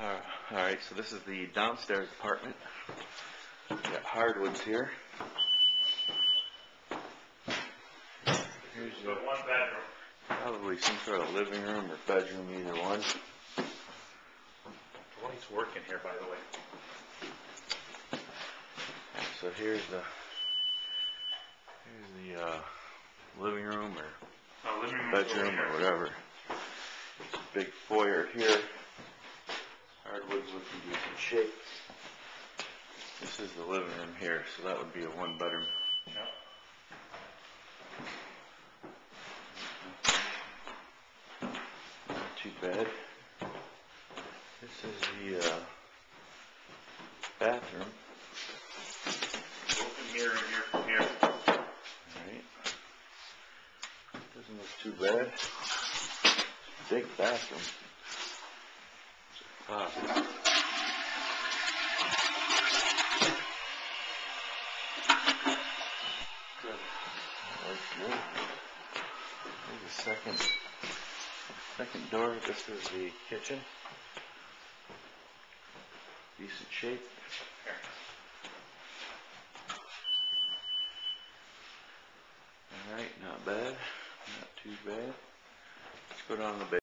Alright, so this is the downstairs apartment. We've got hardwoods here. Here's your one bedroom. probably some sort of living room or bedroom, either one. The light's working here, by the way. So here's the living room or Living room bedroom or whatever. Big foyer here. Hardwoods looking decent shape. This is the living room here, so that would be a one bedroom. Yeah. Not too bad. This is the bathroom. Open here and here from here. Alright. Doesn't look too bad. Big bathroom. Closet. Good. That looks good. There's a second door. This is the kitchen. Decent shape. Alright, not bad. Not too bad. Let's go down to the basement.